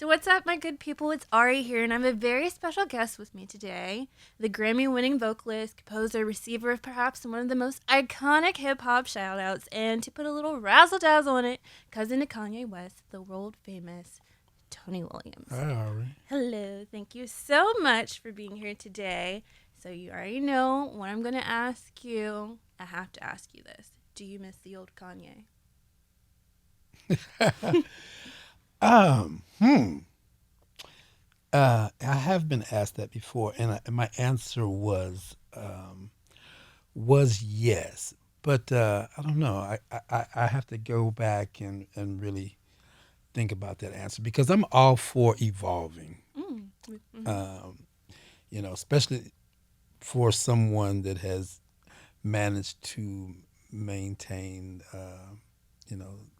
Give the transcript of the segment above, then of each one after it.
So what's up, my good people? It's Ari here, and I have a very special guest with me today. The Grammy-winning vocalist, composer, receiver of perhaps one of the most iconic hip-hop shout-outs, and to put a little razzle-dazzle on it, cousin to Kanye West, the world-famous Tony Williams. Hi, Ari. Hello, thank you so much for being here today. So you already know what I'm going to ask you. I have to ask you this. Do you miss the old Kanye? um, hmm. I have been asked that before, and my answer was yes. But I don't know. I have to go back and really think about that answer because I'm all for evolving. Mm-hmm. Um, especially for someone that has managed to maintain,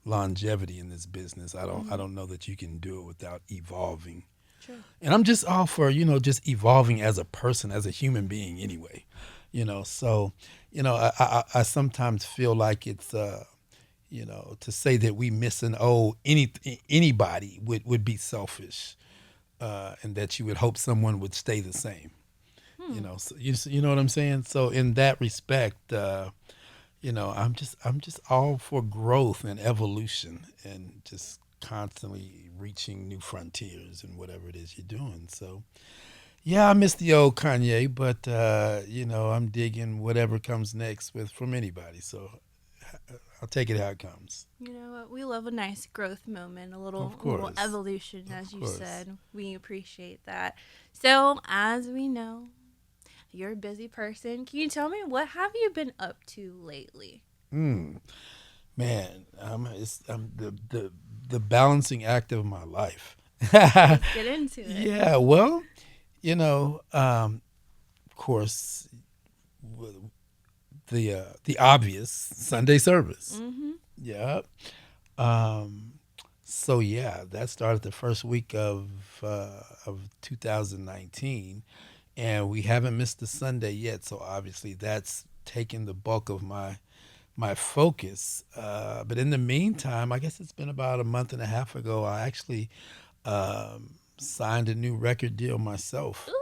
longevity in this business. I don't. I Mm-hmm. don't know that you can do it without evolving. True. And I'm just all for, just evolving as a person, as a human being anyway. So, I sometimes feel like it's, to say that we miss an anybody would be selfish, and that you would hope someone would stay the same. Hmm. So you know what I'm saying? So in that respect, I'm just all for growth and evolution and just constantly reaching new frontiers and whatever it is you're doing. So yeah, I miss the old Kanye, but I'm digging whatever comes next with from anybody. So I'll take it how it comes. You know what? We love a nice growth moment, a little Of a little course, evolution, of as you course. said. We appreciate that. So, as we know, you're a busy person. Can you tell me what have you been up to lately? Mm, man, I'm the balancing act of my life. Let's get into it. Yeah, well, of course, the obvious Sunday service. Mm-hmm. Yeah. Um, so yeah, that started the first week of 2019, and we haven't missed a Sunday yet. So obviously, that's taken the bulk of my focus. But in the meantime, I guess it's been about a month and a half ago. I actually signed a new record deal myself. Ooh,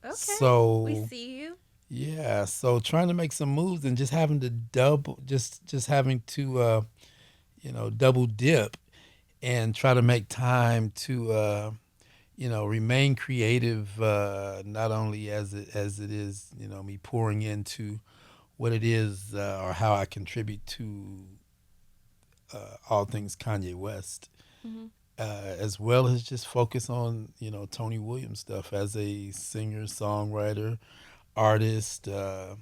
okay. We So see you. yeah, so trying to make some moves and just having to just having to double dip and try to make time to remain creative, not only as it is, me pouring into what it is, or how I contribute to all things Kanye West, Mm-hmm. as well as just focus on Tony Williams stuff as a singer songwriter artist. So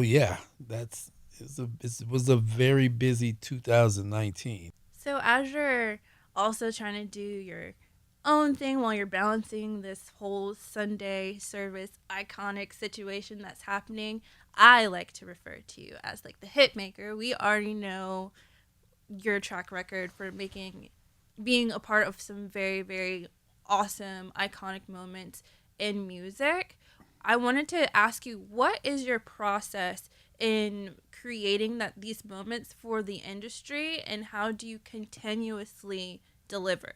yeah, it was a very busy 2019. So, as you're also trying to do your own thing while you're balancing this whole Sunday service iconic situation that's happening, I like to refer to you as like the hit maker. We already know your track record for being a part of some very, very awesome, iconic moments in music. I wanted to ask you, what is your process in creating these moments for the industry, and how do you continuously deliver?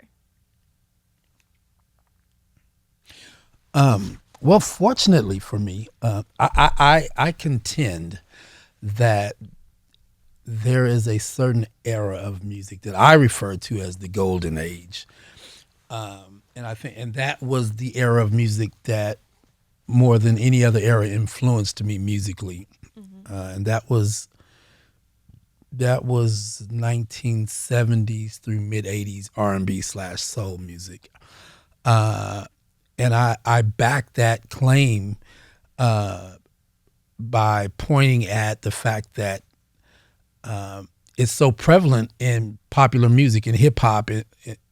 Well, fortunately for me, I contend that there is a certain era of music that I refer to as the golden age, and that was the era of music that more than any other era influenced me musically, Mm-hmm. and that was 1970s through mid 80s R&B slash soul music. Uh, and I back that claim by pointing at the fact that it's so prevalent in popular music and hip hop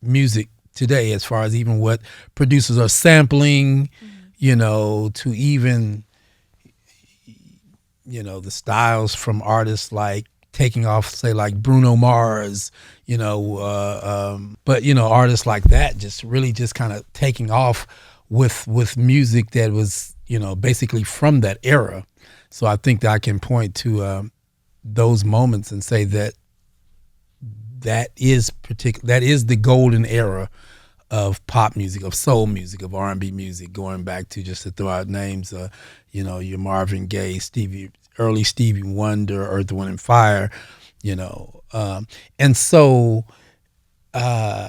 music today, as far as even what producers are sampling, Mm-hmm. to even the styles from artists like taking off, say, like Bruno Mars, but artists like that just really just kind of taking off with music that was basically from that era. So I think that I can point to those moments and say that that is the golden era of pop music, of soul music, of R&B music, going back to, just to throw out names, your Marvin Gaye, early Stevie Wonder, Earth, Wind and Fire, you know, and so, uh,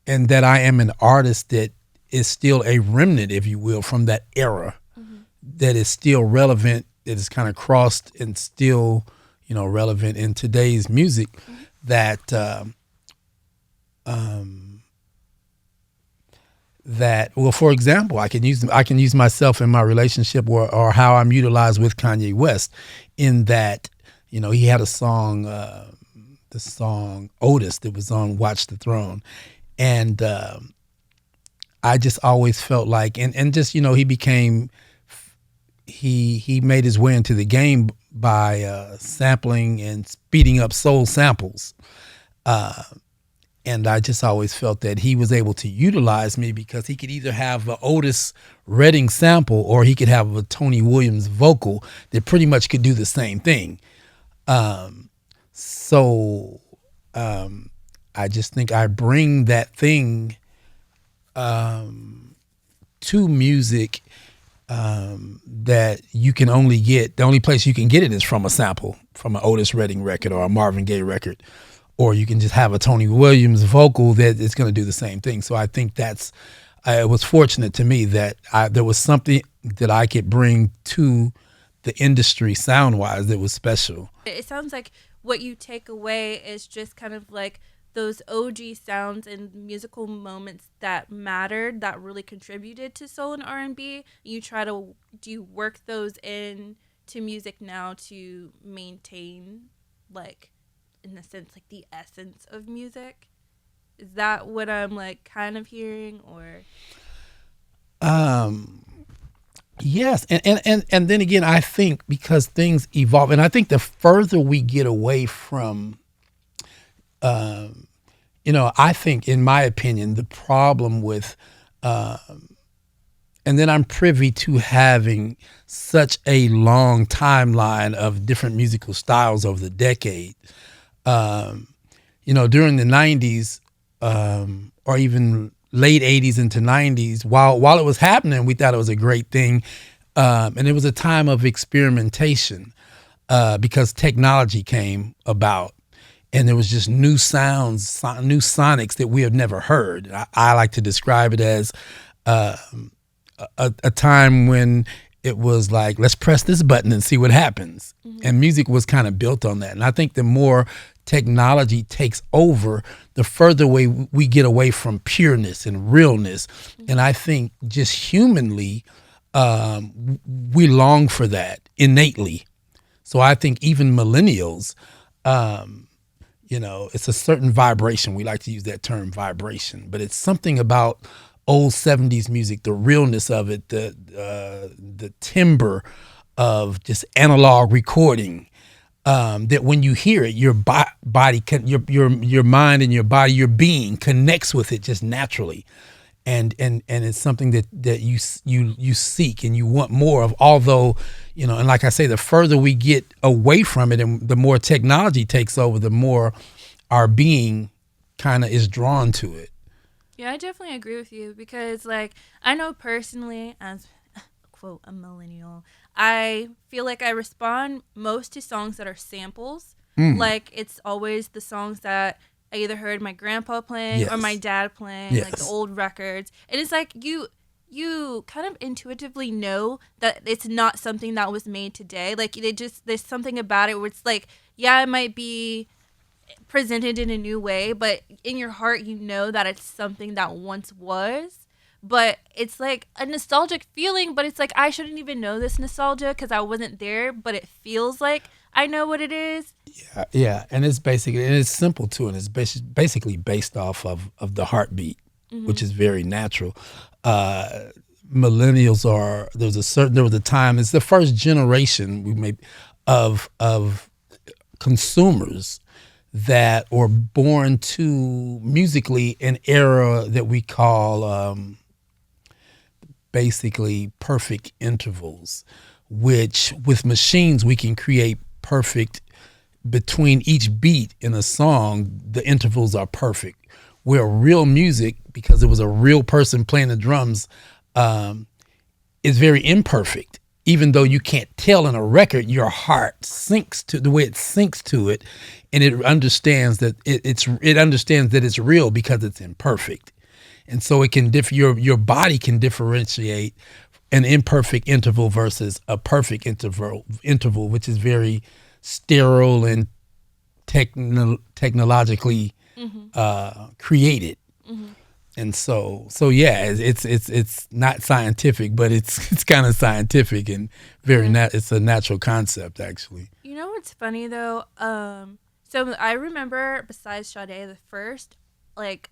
and that I am an artist that is still a remnant, if you will, from that era, Mm-hmm. that is still relevant, that is kind of crossed and still, relevant in today's music. Mm-hmm. That um, well, for example, I can use myself in my relationship, or how I'm utilized with Kanye West, in that, he had a song, the song Otis, that was on Watch the Throne, and I just always felt like, and just, he made his way into the game by sampling and speeding up soul samples. And I just always felt that he was able to utilize me, because he could either have an Otis Redding sample, or he could have a Tony Williams vocal that pretty much could do the same thing. So I just think I bring that thing to music, that you can only get, the only place you can get it is from a sample, from an Otis Redding record or a Marvin Gaye record, or you can just have a Tony Williams vocal that is going to do the same thing. So I think it was fortunate to me that there was something that I could bring to the industry sound wise that was special. It sounds like what you take away is just kind of like those OG sounds and musical moments that mattered, that really contributed to soul and R&B. You try to do you work those in to music now to maintain, like, in a sense, like the essence of music. Is that what I'm like kind of hearing, or? Um, yes, and then again, I think because things evolve, and I think the further we get away from, um, I think, in my opinion, the problem with, and then I'm privy to having such a long timeline of different musical styles over the decade. Um, During the '90s, or even late '80s into '90s, while it was happening, we thought it was a great thing, and it was a time of experimentation, because technology came about, and there was just new sounds, new sonics that we have never heard. I like to describe it as uh, a time when it was like, let's press this button and see what happens. Mm-hmm. And music was kind of built on that. And I think the more technology takes over, the further away we get away from pureness and realness. Mm-hmm. And I think just humanly, we long for that innately. So I think even millennials, it's a certain vibration. We like to use that term, vibration, but it's something about old '70s music, the realness of it, the timbre of just analog recording. That when you hear it, your body, your mind and your body, your being connects with it just naturally, and it's something that you seek and you want more of. Although, and like I say, the further we get away from it, and the more technology takes over, the more our being kind of is drawn to it. Yeah, I definitely agree with you because, like, I know personally, as quote a millennial, I feel like I respond most to songs that are samples. Mm. Like, it's always the songs that I either heard my grandpa playing or my Yes. dad playing, like the Yes. old records. And it's like you kind of intuitively know that it's not something that was made today. Like, there's something about it where it's like, yeah, it might be presented in a new way, but in your heart you know that it's something that once was. But it's like a nostalgic feeling, but it's like I shouldn't even know this nostalgia because I wasn't there, but it feels like I know what it is. Yeah, and it's simple too, and it's basically based off of the heartbeat, which Mm-hmm. is very natural. Uh, Millennials are there was a time, it's the first generation we made of consumers that were born to musically an era that we call, basically perfect intervals, which with machines we can create perfect between each beat in a song, the intervals are perfect. Where real music, because it was a real person playing the drums, um, is very imperfect. Even though you can't tell in a record, your heart sinks to the way it sinks to it, and it understands that it understands that it's real because it's imperfect, and so it can your body can differentiate an imperfect interval versus a perfect interval, which is very sterile and technologically Mm-hmm. created. Mm-hmm. And so yeah, it's not scientific, but it's kind of scientific and very Yeah. it's a natural concept actually. You know what's funny though? So I remember besides Sade, the first like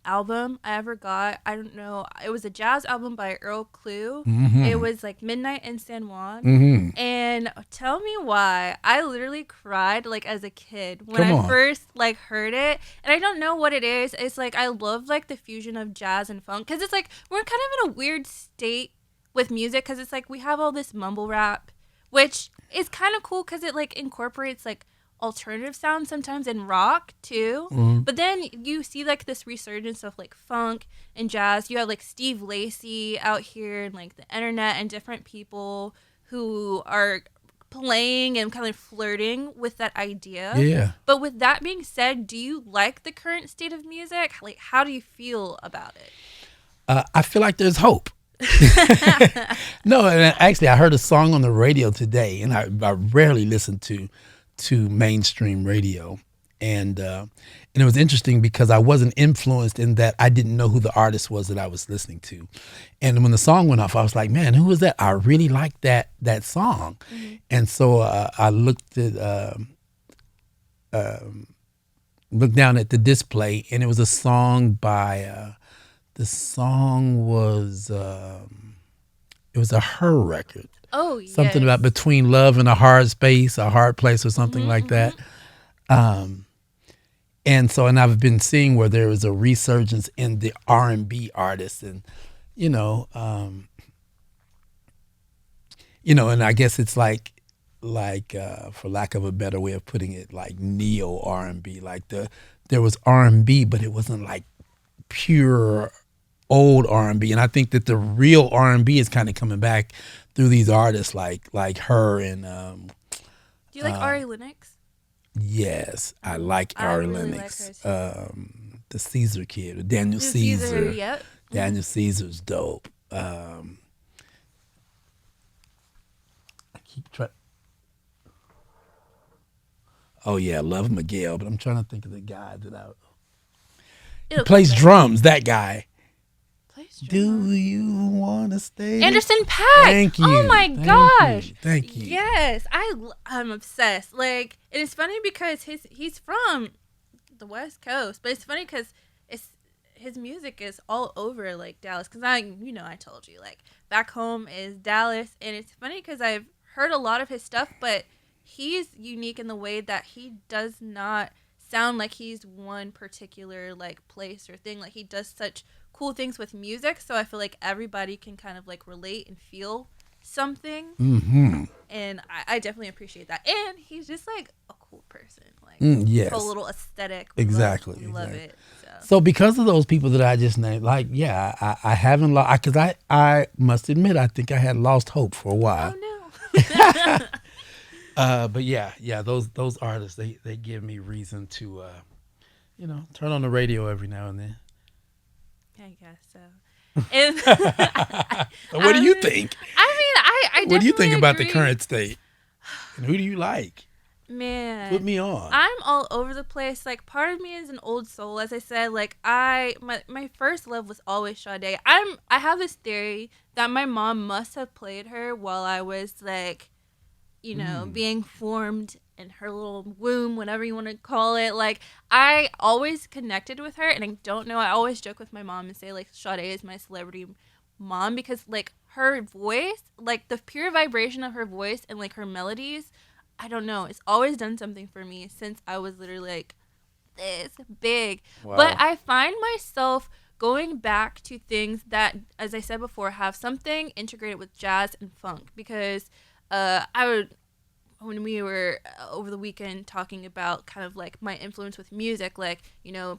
album I ever got, I don't know, it was a jazz album by Earl Clue. It Mm-hmm. was like Midnight in San Juan. Mm-hmm. And tell me why I literally cried like as a kid when Come I on. first like heard it. And I don't know what it is. It's like I love like the fusion of jazz and funk cuz it's like we're kind of in a weird state with music cuz it's like we have all this mumble rap which is kind of cool cuz it like incorporates like alternative sounds sometimes in rock too. Mm-hmm. But then you see like this resurgence of like funk and jazz. You have like Steve Lacy out here and like the internet and different people who are playing and kind of flirting with that idea. Yeah. But with that being said, do you like the current state of music? Like, how do you feel about it? I feel like there's hope. No, and actually, I heard a song on the radio today, and I rarely listen to mainstream radio, and it was interesting because I wasn't influenced in that I didn't know who the artist was that I was listening to, and when the song went off, I was like, man, who was that? I really liked that song, Mm-hmm. and so I looked down at the display, and it was a song by the song was it was a Her record. Oh, Something yes. about between love and a hard space, a hard place, or something like Mm-hmm, that. Um, and so, and I've been seeing where there is a resurgence in the R&B artists, and you know, um, and I guess it's like for lack of a better way of putting it, like neo R&B. Like there was R&B, but it wasn't like pure old R&B, and I think that the real R&B is kind of coming back through these artists like her and Do you like Ari Lennox? yes, I like I Ari really like Lennox, her too. the Caesar kid, Daniel The Caesar, Caesar. yep. Daniel Caesar's dope. I keep trying. Oh yeah, I love Miguel, but I'm trying to think of the guy that he It'll come plays back. drums. That guy. Plays Do drums. you want to stay? Anderson .Paak. Thank Oh you. my Thank gosh. you. Thank you. Yes, I'm obsessed. Like, and it's funny because he's from the West Coast, but it's funny because it's his music is all over like Dallas. Because I told you like back home is Dallas, and it's funny because I've heard a lot of his stuff, but he's unique in the way that he does not sound like he's one particular like place or thing. Like he does such cool things with music, so I feel like everybody can kind of like relate and feel something, Mm-hmm. and I definitely appreciate that. And he's just like a cool person, like his whole Yes. little aesthetic. Exactly. We love Exactly. it. So So because of those people that I just named, like, yeah, I haven't lost, because I must admit, I think I had lost hope for a while. oh no. But yeah, those artists, they give me reason to, turn on the radio every now and then. I guess so. And So what do you I think? I What do you think definitely about the agree. current state? And who do you like? Man, Put me on. I'm all over the place. Like part of me is an old soul, as I said. Like my first love was always Sade. I have this theory that my mom must have played her while I was like, being formed in her little womb, whatever you want to call it. Like I always connected with her, and I don't know. I always joke with my mom and say like Sade is my celebrity mom because like her voice, like the pure vibration of her voice and like her melodies. I don't know. It's always done something for me since I was literally like this big. Wow. But I find myself going back to things that, as I said before, have something integrated with jazz and funk because I would when we were over the weekend talking about kind of like my influence with music, like,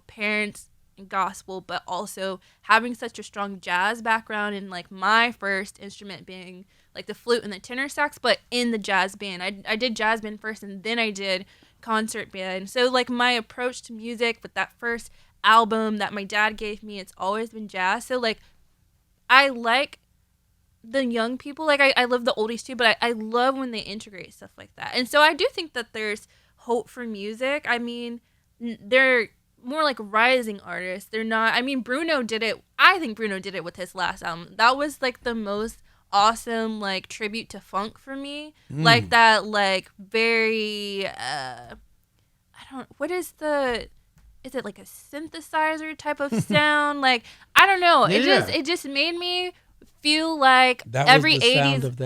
parents and gospel, but also having such a strong jazz background, and like my first instrument being like the flute and the tenor sax, but in the jazz band. I did jazz band first, and then I did concert band. So like my approach to music with that first album that my dad gave me, it's always been jazz. So like I like the young people. Like I love the oldies too, but I love when they integrate stuff like that. And so I do think that there's hope for music. I mean, they're more like rising artists. They're not. I mean, Bruno did it. I think Bruno did it with his last album. That was like the most awesome like tribute to funk for me. Like that, like very. I don't. What is the? Is it like a synthesizer type of sound? Like I don't know. Yeah. It just made me feel like That was every the sound 80s. of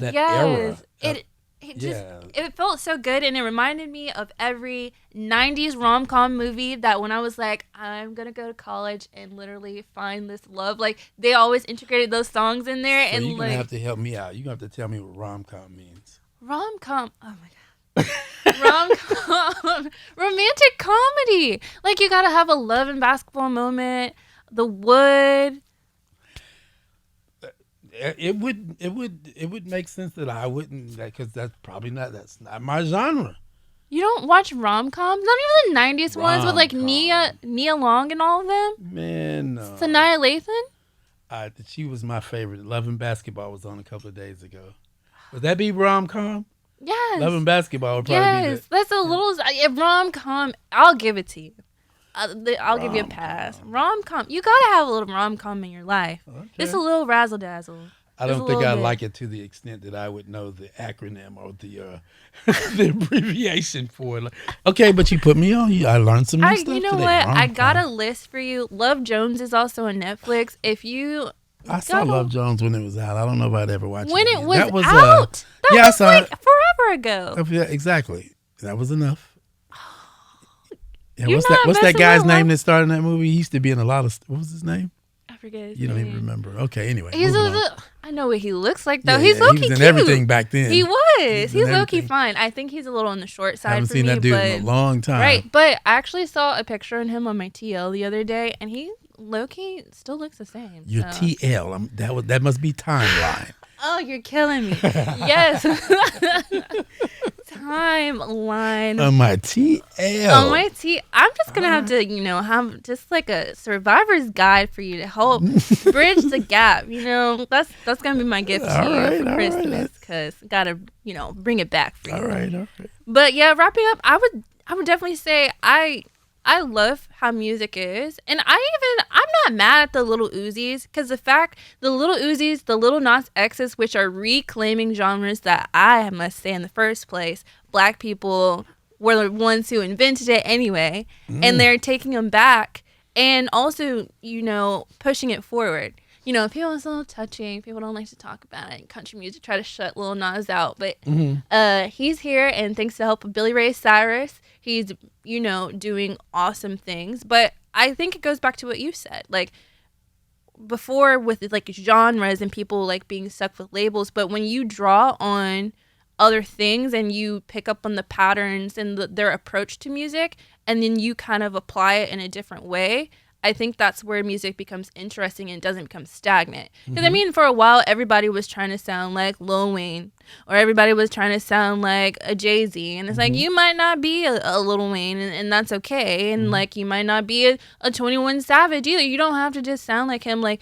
that era. Yes, it just Yeah. it felt so good, and it reminded me of every 90s rom-com movie that when I was like, I'm gonna go to college and literally find this love, like they always integrated those songs in there. So And you're gonna like have to help me out. You're gonna have to tell me what rom-com means. rom-com, oh my god, rom-com, romantic comedy, like you gotta have a love and basketball moment, the wood. It would make sense that I wouldn't, because that's not my genre. You don't watch rom-coms? Not even the 90s ones with like Rom-com. Nia Long and all of them? Man, no. Sanaya Lathan? She was my favorite. Love and Basketball was on a couple of days ago. Would that be rom-com? Yes. Love and Basketball would probably be Yes. That's a little rom-com. I'll give it to you. I'll give you a pass. Rom-com. You gotta have a little rom-com in your life. Okay. Just a little razzle-dazzle. I Just don't a think little I bit. like it to the extent that I would know the acronym or the the abbreviation for it. Like, okay, but you put me on. I learned some new stuff You know today. what? I Rom-com. got a list for you. Love Jones is also on Netflix. If you I saw Love Jones when it was out. I don't know if I'd ever watch when it. it again. was That was out, that yeah, I was saw like it. forever ago. Yeah, exactly. That was enough. Yeah, You're what's that? not What's that messing guy's with name Love- that starred in that movie? He used to be in a lot of. What was his name? I forget his You don't name. even remember. Okay, anyway. He's moving on. I know what he looks like though. Yeah, He's yeah, low he key was in cute. everything back then. He was. He's in He's low key everything. fine. I think he's a little on the short side Haven't for seen me, that dude but in a long time. right. But I actually saw a picture of him on my TL the other day, and he low key still looks the same. Your so. TL. That must be timeline. Oh, you're killing me. Yes. Timeline. On my TL. On my T, I'm just gonna have to, have just like a survivor's guide for you to help bridge the gap. That's gonna be my gift to All you right, for all right. Christmas, because gotta, bring it back for you. All right. But yeah, wrapping up, I would definitely say I love how music is, and I'm not mad at the Little Uzis, because the Little Uzis, the Little Nas X's, which are reclaiming genres that I must say in the first place, black people were the ones who invented it anyway, and they're taking them back, and also pushing it forward. People, it's a little touching. People don't like to talk about it. Country music try to shut Lil Nas out, but he's here, and thanks to the help of Billy Ray Cyrus, he's doing awesome things. But I think it goes back to what you said, like before, with like genres and people like being stuck with labels. But when you draw on other things and you pick up on the patterns and their approach to music, and then you kind of apply it in a different way, I think that's where music becomes interesting and doesn't become stagnant. Because I mean, for a while, everybody was trying to sound like Lil Wayne, or everybody was trying to sound like a Jay-Z, and it's like, you might not be a Lil Wayne, and that's okay, and like you might not be a 21 Savage either. You don't have to just sound like him. Like,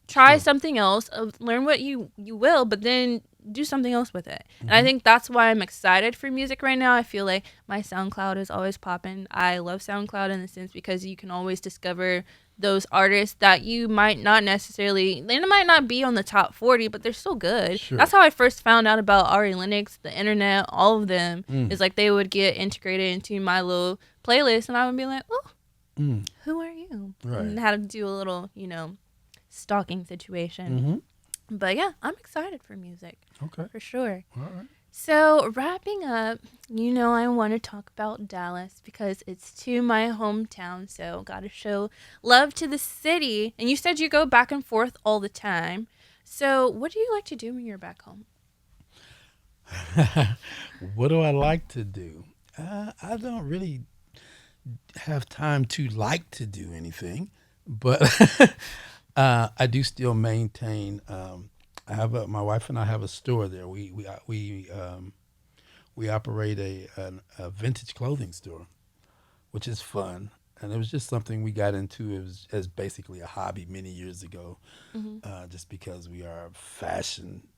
try something else, learn what you will, but then do something else with it. And I think that's why I'm excited for music right now. I feel like my SoundCloud is always popping. I love SoundCloud in the sense because you can always discover those artists that you might not necessarily, they might not be on the top 40, but they're still good. Sure. That's how I first found out about Ari Lennox, the internet, all of them. Is like they would get integrated into my little playlist, and I would be like, oh, who are you? Right. And how to do a little, stalking situation. But yeah, I'm excited for music. Okay. For sure. All right. So wrapping up, I want to talk about Dallas because it's to my hometown. So got to show love to the city. And you said you go back and forth all the time. So what do you like to do when you're back home? What do I like to do? I don't really have time to like to do anything, but I do still maintain. My wife and I have a store there. We operate a vintage clothing store, which is fun. And it was just something we got into as basically a hobby many years ago, Hmm. just because we are fashion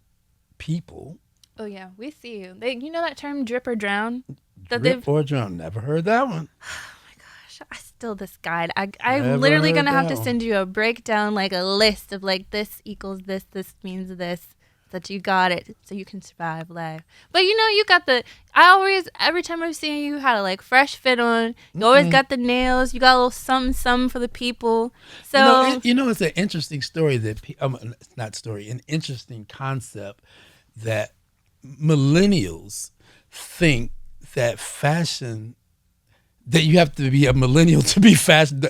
people. Oh yeah, we see you. You know that term "drip or drown" that Drip they've. or drum, never heard that one. Oh my gosh, I still this guide. I'm Never literally heard gonna have that to one. send you a breakdown, like a list of like this equals this, this means this. That you got it, so you can survive life. But you know, you got the. I always, every time I've seen you, had a like fresh fit on. You always Mm-mm. got the nails. You got a little something, something for the people. You know, So, it's an interesting story it's not story, an interesting concept that millennials think that fashion that you have to be a millennial to be fashion,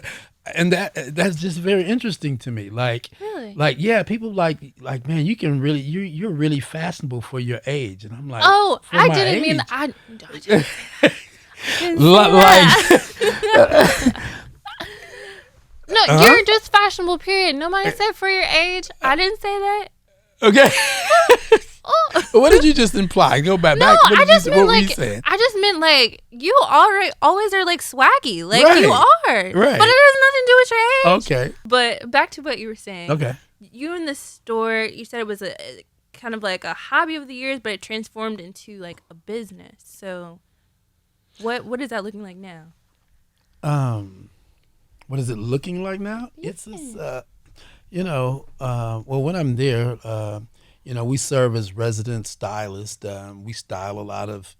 and that's just very interesting to me. really. Yeah, people man, you're really fashionable for your age, and I'm like, Oh, for I my didn't mean age, I didn't say that. I didn't say like, that. No, huh? you're just fashionable, period. Nobody said for your age. I didn't say that. Okay. Oh. What did you just imply? Go back. No, Back. What I did just you? What meant were you like saying? I just meant like you already always are like swaggy. Like you Right. are. But it Right. has nothing to do with your age. Okay. But back to what you were saying. Okay. You in the store, you said it was a kind of like a hobby of the years, but it transformed into like a business. So what is that looking like now? Um. What is it looking like now? It's Yeah. just, well, when I'm there, we serve as resident stylists. We style a lot of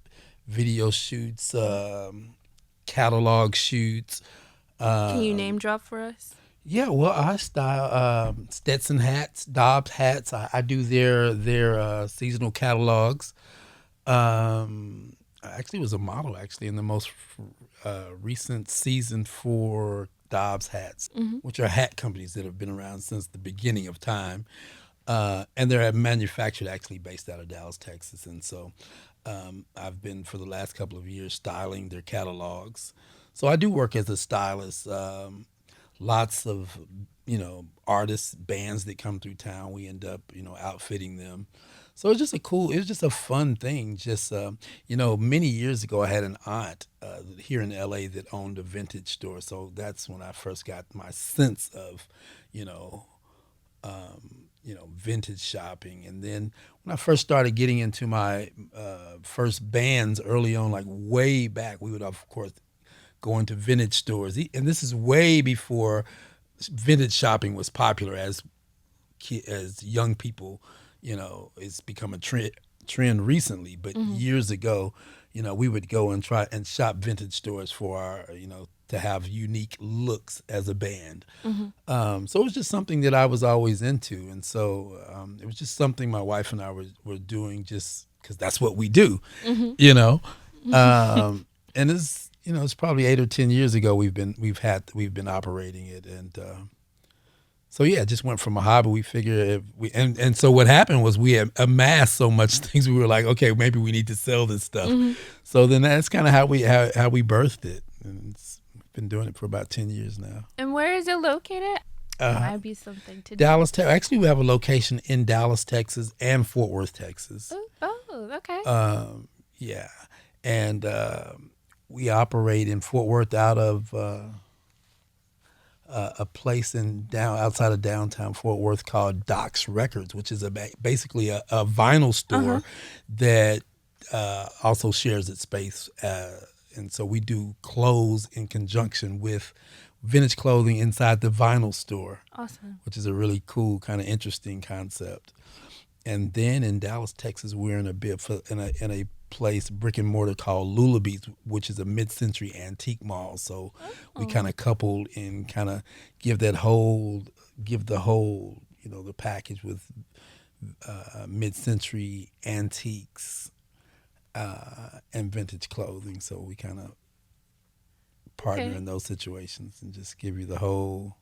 video shoots, catalog shoots. Can you name Um, drop for us? yeah, well, I style Stetson hats, Dobbs hats. I do their seasonal catalogs. I actually was a model actually in the most recent season for Dobbs hats, Mm-hmm. which are hat companies that have been around since the beginning of time, and they're manufactured actually based out of Dallas, Texas. And so I've been for the last couple of years styling their catalogs. So I do work as a stylist. Lots of artists, bands that come through town. We end up outfitting them. So it was just a fun thing. Just many years ago, I had an aunt here in LA that owned a vintage store. So that's when I first got my sense of, you know, vintage shopping. And then when I first started getting into my first bands early on, like way back, we would of course go into vintage stores. And this is way before vintage shopping was popular as young people. It's become a trend recently, but Mm-hmm. years ago, we would go and try and shop vintage stores for our, to have unique looks as a band. Mm-hmm. So it was just something that I was always into, and so it was just something my wife and I were doing just because that's what we do, Mm-hmm. you know. And it's probably 8 or 10 years ago we've been operating it, and so yeah, it just went from a hobby. We figured if we and so what happened was we had amassed so much things we were like, okay, maybe we need to sell this stuff. Mm-hmm. So then that's kind of how we birthed it, and we've been doing it for about 10 years now. And where is it located? Uh, Might be something to do. Dallas, Texas. Actually, we have a location in Dallas, Texas, and Fort Worth, Texas. Oh, okay. Yeah, and we operate in Fort Worth out of a place in down outside of downtown Fort Worth called Doc's Records, which is basically a vinyl Uh huh. store that also shares its space. And so we do clothes in conjunction with vintage clothing inside the vinyl store, Awesome. which is a really cool, kind of interesting concept. And then in Dallas, Texas, we're in a bit in a place brick and mortar called Lulabee's, which is a mid-century antique mall. So we Oh, kind of coupled and kind of give the whole the package with mid-century antiques and vintage clothing. So we kind of partner okay. in those situations and just give you the whole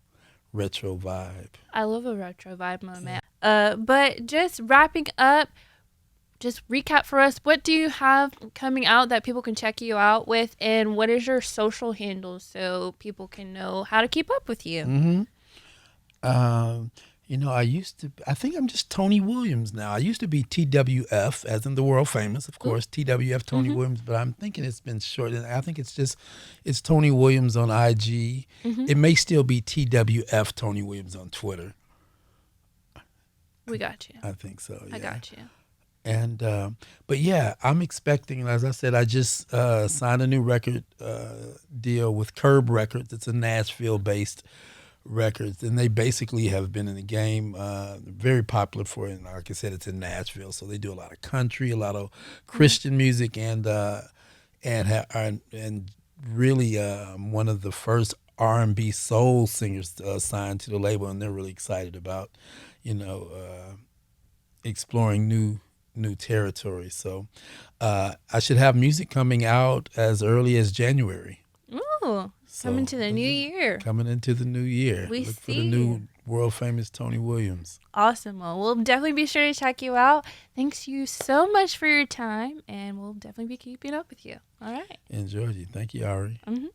retro vibe. I love a retro vibe moment. But just wrapping up, just recap for us. What do you have coming out that people can check you out with, and what is your social handle so people can know how to keep up with you? Mm-hmm. I think I'm just Tony Williams now. I used to be TWF, as in the world famous, of Ooh. course, TWF Tony Mm-hmm. Williams, but I'm thinking it's been shortened. I think it's Tony Williams on IG. Mm-hmm. It may still be TWF Tony Williams on Twitter. We got you. I think so, yeah. I got you. And but yeah, I'm expecting. As I said, I just signed a new record deal with Curb Records. It's a Nashville-based records, and they basically have been in the game. Very popular for it. And like I said, it's in Nashville, so they do a lot of country, a lot of Christian music, and really one of the first R&B soul singers signed to the label, and they're really excited about, you know, exploring new territory. So I should have music coming out as early as January. Ooh, So coming to the new year. coming into the new year. We Look for the see. new world famous Tony Williams. Awesome. Well, we'll definitely be sure to check you out. Thanks you so much for your time, and we'll definitely be keeping up with you. All right. Enjoyed you. Thank you, Ari. Mm-hmm.